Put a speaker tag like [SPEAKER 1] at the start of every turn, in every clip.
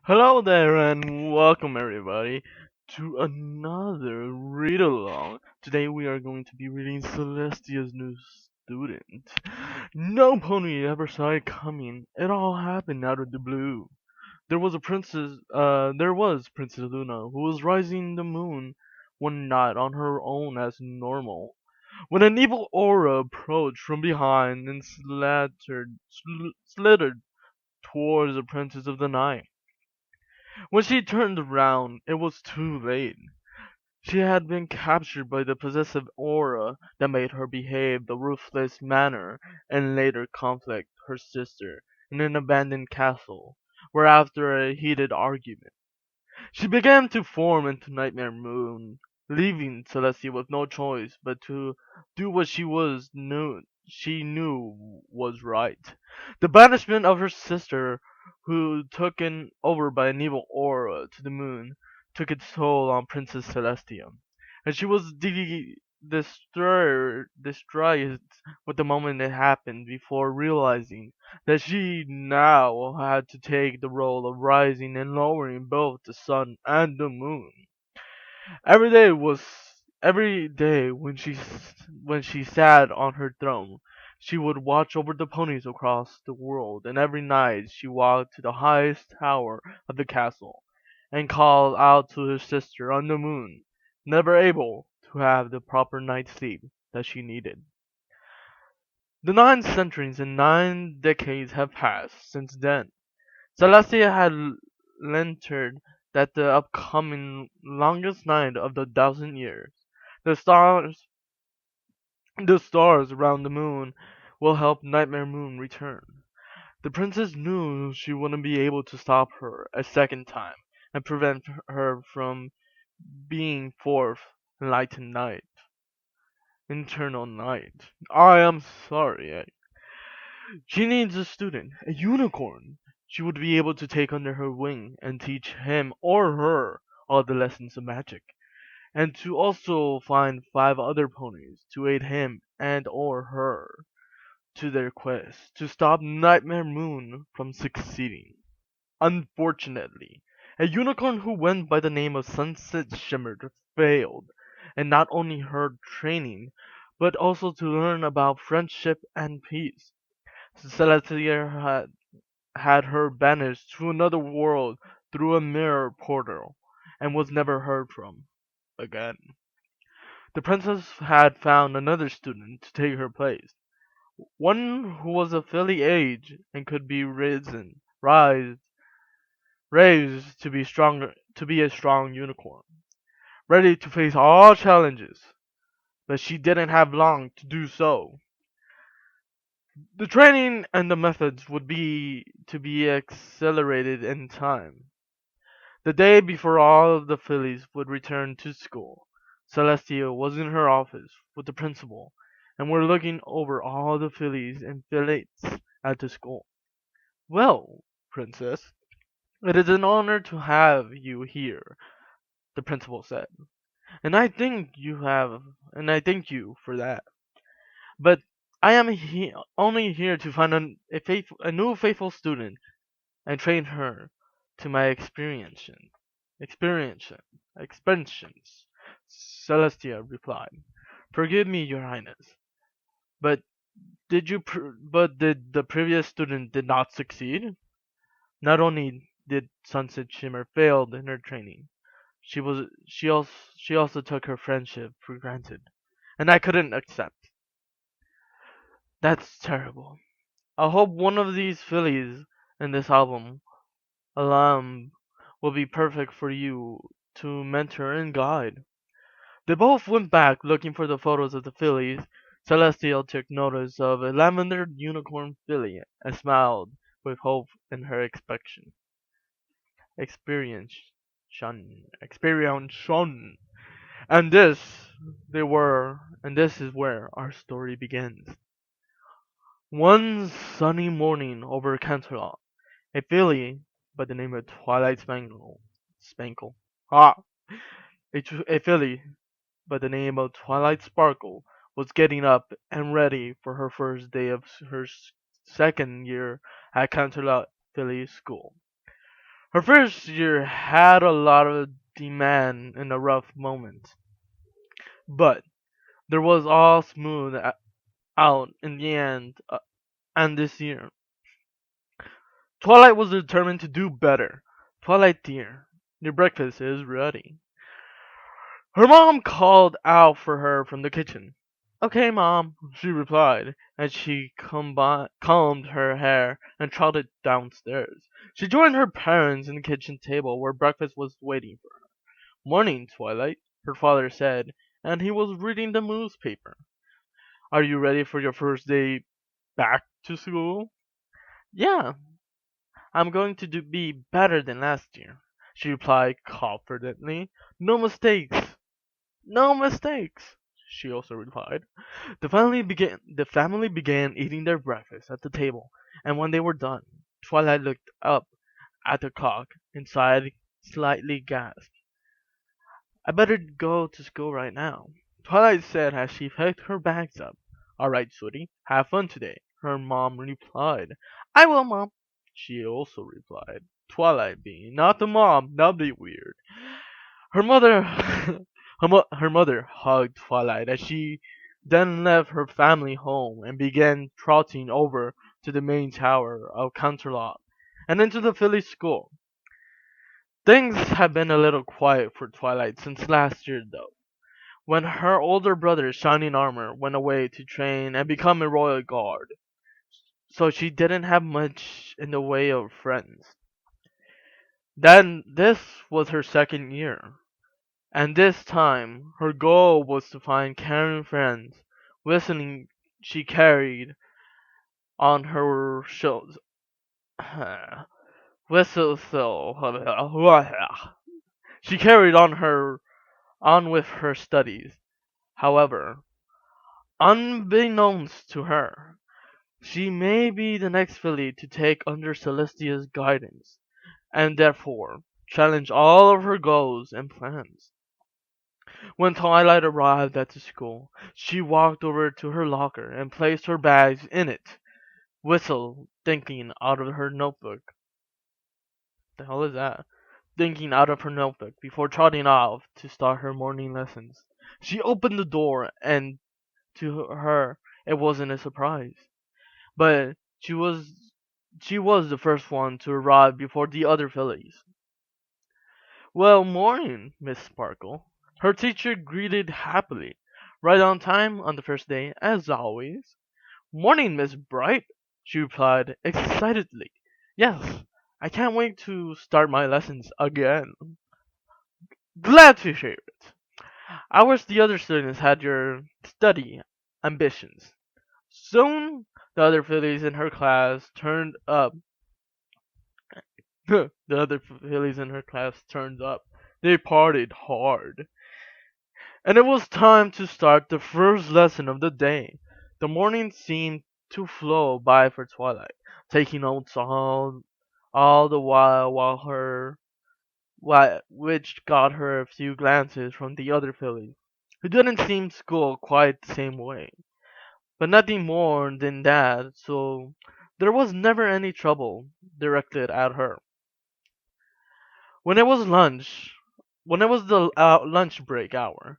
[SPEAKER 1] Hello there and welcome everybody to another read along. Today we are going to be reading Celestia's new student. No pony ever saw it coming. It all happened out of the blue. There was Princess Luna who was rising the moon one night on her own as normal. When an evil aura approached from behind and slithered towards the Princess of the Night. When she turned around, it was too late. She had been captured by the possessive aura that made her behave the ruthless manner and later conflict her sister in an abandoned castle, where after a heated argument, she began to form into Nightmare Moon, leaving Celestia with no choice but to do what she knew was right. The banishment of her sister, who taken over by an evil aura to the moon, took its toll on Princess Celestia, and she was distraught with the moment it happened before realizing that she now had to take the role of rising and lowering both the sun and the moon. Every day was every day when she sat on her throne, she would watch over the ponies across the world, and every night she walked to the highest tower of the castle and called out to her sister on the moon, never able to have the proper night's sleep that she needed. The 9 centuries and 9 decades have passed since then. Celestia had lamented that the upcoming longest night of the 1,000 years, the stars, the stars around the moon, will help Nightmare Moon return. The princess knew she wouldn't be able to stop her a second time and prevent her from being fourth enlightened night, internal night. I am sorry. She needs a student, a unicorn. She would be able to take under her wing and teach him or her all the lessons of magic, and to also find 5 other ponies to aid him and or her to their quest to stop Nightmare Moon from succeeding. Unfortunately, a unicorn who went by the name of Sunset Shimmered failed, and not only her training, but also to learn about friendship and peace. Celestia had her banished to another world through a mirror portal, and was never heard from again. The princess had found another student to take her place, one who was of filly age and could be raised to be a strong unicorn, ready to face all challenges. But she didn't have long to do so. The training and the methods would be to be accelerated in time. The day before all of the fillies would return to school, Celestia was in her office with the principal, and were looking over all the fillies and fillets at the school. "Well, Princess, it is an honor to have you here," the principal said, "and I thank you for that. But I am only here to find a new faithful student and train her to my experience, expansions." Celestia replied, "Forgive me, your highness, but did the previous student did not succeed? Not only did Sunset Shimmer failed in her training, she also took her friendship for granted, and I couldn't accept. That's terrible. I hope one of these fillies in this album alum will be perfect for you to mentor and guide." They both went back looking for the photos of the fillies. Celestial took notice of a lavender unicorn filly and smiled with hope in her experience. Experience. And this is where our story begins. One sunny morning over Canterlot, a filly by the name of Twilight Spankle, ah, a filly by the name of Twilight Sparkle was getting up and ready for her first day of her second year at Canterlot Filly School. Her first year had a lot of demand in a rough moment, but there was all smooth out in the end. And this year, Twilight was determined to do better. Twilight dear, your breakfast is ready. Her mom called out for her from the kitchen. Okay, Mom, she replied, as she combed her hair and trotted downstairs. She joined her parents in the kitchen table where breakfast was waiting for her. Morning, Twilight, her father said, and he was reading the newspaper. Are you ready for your first day back to school? Yeah, I'm going to be better than last year, she replied confidently. No mistakes. No mistakes, she also replied. The family began eating their breakfast at the table, and when they were done, Twilight looked up at the clock inside, slightly gasped. I better go to school right now, Twilight said as she picked her bags up. All right, sweetie, have fun today, her mom replied. I will, Mom, she also replied. Twilight being not the mom, that'd be weird. Her mother, her mother hugged Twilight as she then left her family home and began trotting over to the main tower of Counterlot and into the village school. Things had been a little quiet for Twilight since last year, though, when her older brother, Shining Armor, went away to train and become a royal guard. So she didn't have much in the way of friends. Then this was her second year. And this time, her goal was to find caring friends. Whistling, she carried on her shows. Whistle, she carried on with her studies. However, unbeknownst to her, she may be the next filly to take under Celestia's guidance, and therefore challenge all of her goals and plans. When Twilight arrived at the school, she walked over to her locker and placed her bags in it. Whistle, thinking out of her notebook. The hell is that? Thinking out of her notebook before trotting off to start her morning lessons. She opened the door, and to her it wasn't a surprise. But she was the first one to arrive before the other fillies. Well, morning, Miss Sparkle. Her teacher greeted happily. Right on time on the first day, as always. Morning, Miss Bright, she replied excitedly. Yes, I can't wait to start my lessons again. Glad to hear it. I wish the other students had your study ambitions. Soon, the other fillies in her class turned up. The other fillies in her class turned up. They partied hard. And it was time to start the first lesson of the day. The morning seemed to flow by for Twilight, taking notes all the which got her a few glances from the other fillies, who didn't seem school quite the same way, but nothing more than that, so there was never any trouble directed at her. When it was lunch, when it was the lunch break hour,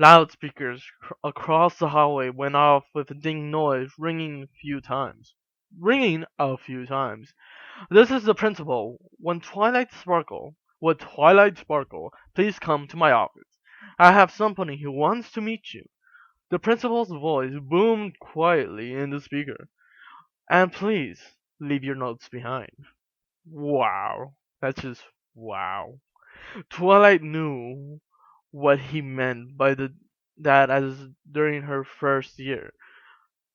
[SPEAKER 1] loudspeakers across the hallway went off with a ding noise, ringing a few times. Ringing a few times. This is the principal. Would Twilight Sparkle please come to my office? I have somebody who wants to meet you. The principal's voice boomed quietly in the speaker. And please leave your notes behind. Wow. That's just wow. Twilight knew what he meant by that as during her first year.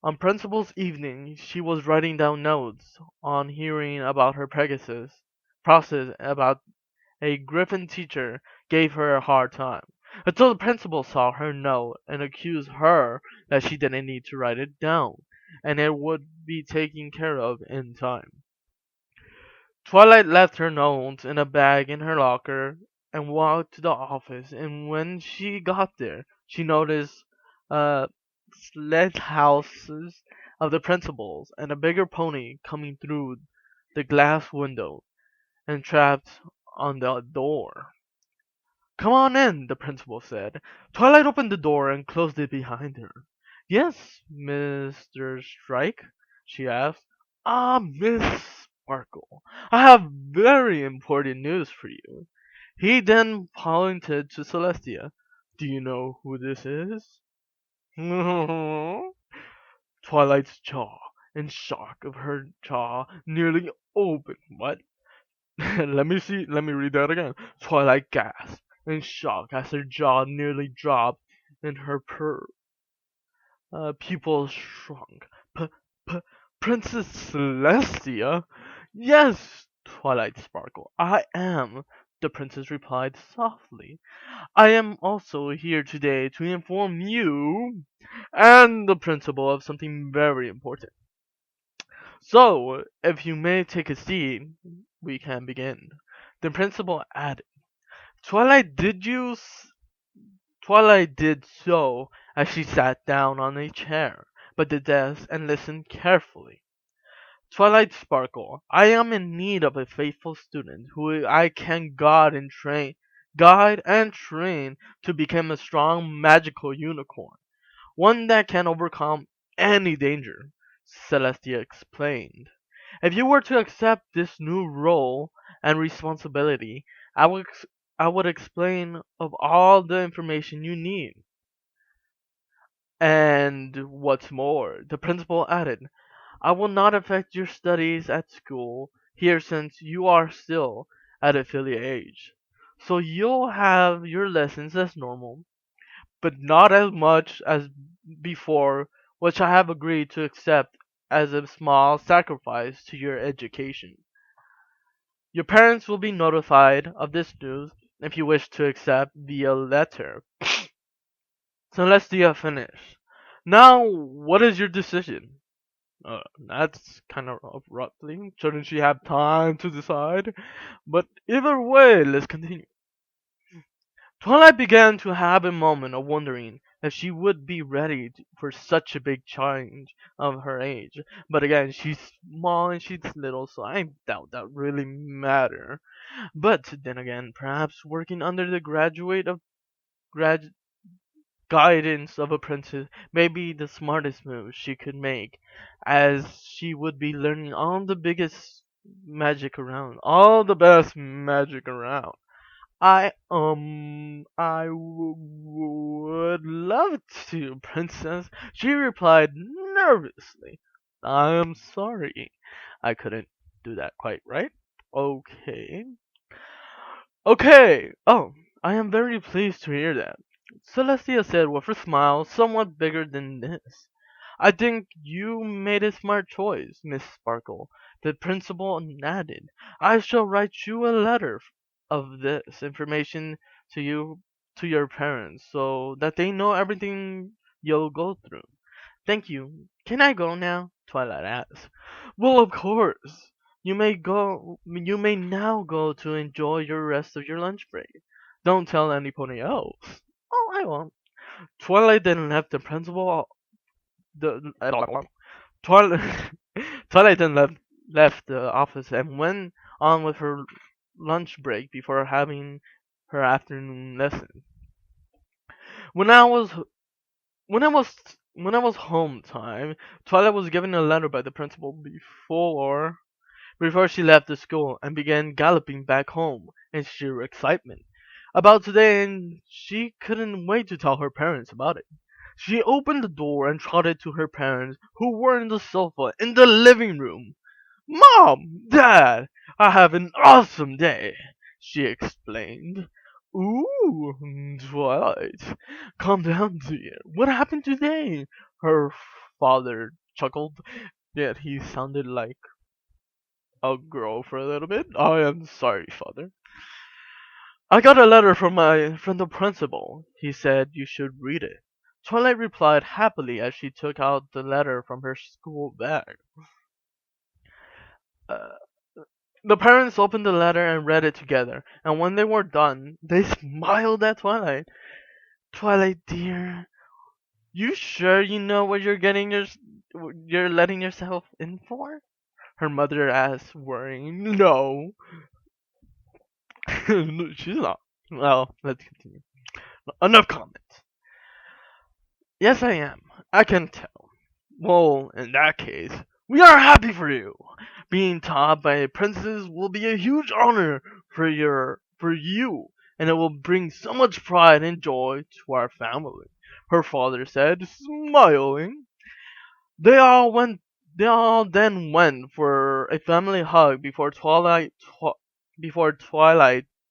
[SPEAKER 1] On Principal's evening, she was writing down notes on hearing about her process about a Griffin teacher gave her a hard time. Until the principal saw her note and accused her that she didn't need to write it down, and it would be taken care of in time. Twilight left her notes in a bag in her locker and walked to the office, and when she got there, she noticed sled houses of the principals and a bigger pony coming through the glass window. and trapped on the door. "Come on in," the principal said. Twilight opened the door and closed it behind her. "Yes, Mr. Strike?" she asked. "Ah, Miss Sparkle, I have very important news for you." He then pointed to Celestia. "Do you know who this is?" Twilight's jaw, in shock of her jaw, nearly opened. "What?" Let me read that again. Twilight gasped in shock as her jaw nearly dropped and her pupils shrunk. P- p- Princess Celestia? Yes, Twilight Sparkle, I am, the princess replied softly. I am also here today to inform you and the principal of something very important. So, if you may take a seat, we can begin. The principal added. Twilight did you Twilight did so as she sat down on a chair by the desk and listened carefully. "Twilight Sparkle, I am in need of a faithful student who I can guide and train to become a strong magical unicorn, one that can overcome any danger," Celestia explained. "If you were to accept this new role and responsibility, I would explain of all the information you need. And what's more," the principal added, "I will not affect your studies at school here since you are still at affiliate age. So you'll have your lessons as normal, but not as much as before, which I have agreed to accept as a small sacrifice to your education. Your parents will be notified of this news if you wish to accept via letter." Celestia finished. "Now, what is your decision?" That's kind of abruptly. Shouldn't she have time to decide? But either way, let's continue. Twilight began to have a moment of wondering if she would be ready for such a big change of her age. But again, she's small and she's little, so I doubt that really matter. But then again, perhaps working under the grad guidance of a princess may be the smartest move she could make, as she would be learning all the biggest magic around, all the best magic around. Would love to, princess, she replied nervously. "I am sorry. I couldn't do that quite right. Okay. Okay. Oh, I am very pleased to hear that," Celestia said with a smile somewhat bigger than this. "I think you made a smart choice, Miss Sparkle." The principal nodded. "I shall write you a letter of this information to your parents so that they know everything you'll go through." "Thank you. Can I go now?" Twilight asked. "Well, of course. You may go. You may now go to enjoy your rest of your lunch break. Don't tell anybody else." "Oh, I won't." Twilight then left the principal. The Twilight Twilight then left the office and went on with her lunch break before having her afternoon lesson. When I was when I was home time, Twilight was given a letter by the principal before she left the school and began galloping back home in sheer excitement about today, and she couldn't wait to tell her parents about it. She opened the door and trotted to her parents, who were in the sofa in the living room. "Mom! Dad! I have an awesome day!" she explained. "Ooh, Twilight, calm down, dear. What happened today?" her father chuckled, yet he sounded like a girl for a little bit. "I am sorry, father." "I got a letter from the principal. He said you should read it." Twilight replied happily as she took out the letter from her school bag. Uh, the parents opened the letter and read it together, and when they were done, they smiled at Twilight. "Twilight dear, you sure you know what you're letting yourself in for?" her mother asked, worrying. "No, She's not. Well, let's continue. Enough comments. Yes, I am. I can tell. Well, in that case, we are happy for you. Being taught by a princess will be a huge honor for you, and it will bring so much pride and joy to our family. Her father said, smiling. They all went. They all then went for a family hug before Twilight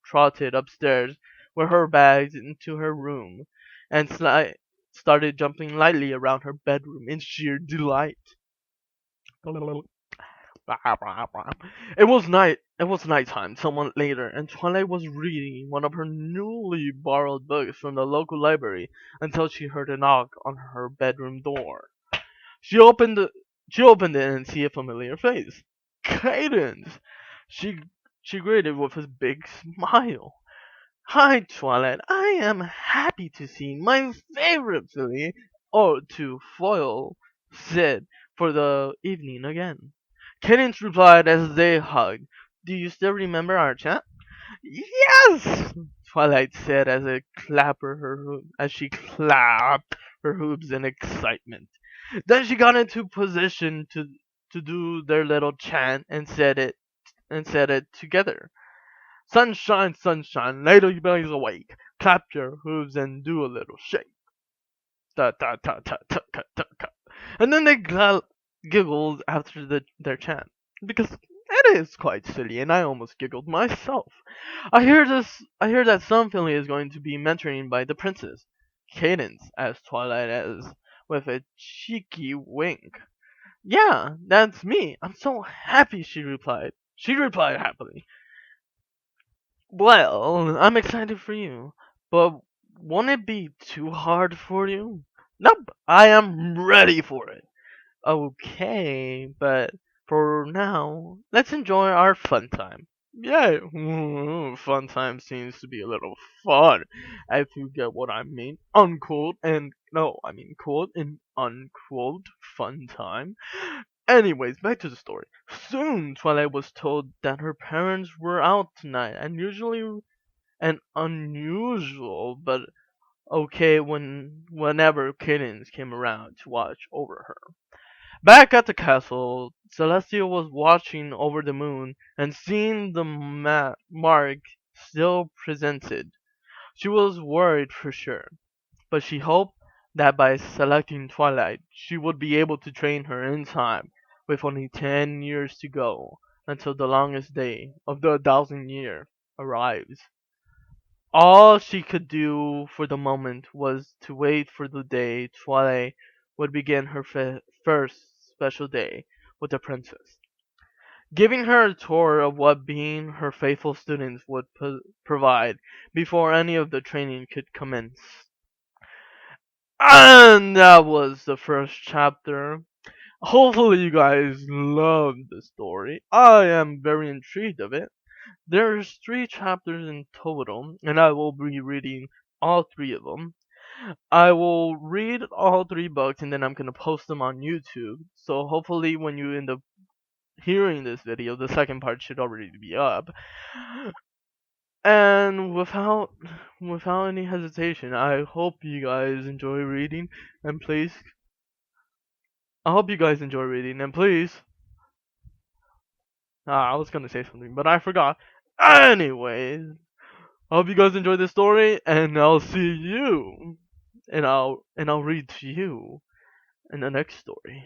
[SPEAKER 1] trotted upstairs with her bags into her room, and started jumping lightly around her bedroom in sheer delight. It was night. It was nighttime, somewhat later, and Twilight was reading one of her newly borrowed books from the local library until she heard a knock on her bedroom door. She opened it. She opened it and see a familiar face. Cadence. She she greeted with a big smile. Hi, Twilight. I am happy to see my favorite filly, or to foil, Sid, for the evening again. Cadence replied as they hugged. Do you still remember our chat? Yes, Twilight said as she clapped her hooves in excitement. Then she got into position to do their little chant and said it together. Sunshine, sunshine, ladle bellies awake. Clap your hooves and do a little shake. Ta ta ta ta ta ta ta ta. And then they giggled after their chant because it is quite silly, and I almost giggled myself. I hear that some family is going to be mentoring by the princess. Cadence, asked Twilight as with a cheeky wink. Yeah, that's me. I'm so happy, she replied. She replied happily. Well, I'm excited for you, but won't it be too hard for you? Nope, I am ready for it. Okay, but for now, let's enjoy our fun time. Yay! Fun time seems to be a little fun, if you get what I mean. Unquote and no, I mean quote and unquote fun time. Anyways, back to the story. Soon, Twilight was told that her parents were out tonight, and unusual, but okay whenever Cadence came around to watch over her. Back at the castle, Celestia was watching over the moon and seeing the mark still presented. She was worried for sure, but she hoped that by selecting Twilight, she would be able to train her in time, with only 10 years to go until the longest day of the 1,000 year arrives. All she could do for the moment was to wait for the day Twilight would begin her first special day with the princess, giving her a tour of what being her faithful students would provide before any of the training could commence. And that was the first chapter. Hopefully you guys loved the story. I am very intrigued of it. There's 3 chapters in total, and I will be reading all 3 of them. I will read all 3 books and then I'm gonna post them on YouTube. So hopefully when you end up hearing this video, the second part should already be up. And without any hesitation, I hope you guys enjoy reading and please I was gonna say something, but I forgot. Anyways, I hope you guys enjoyed this story, and I'll see you, and I'll read to you in the next story.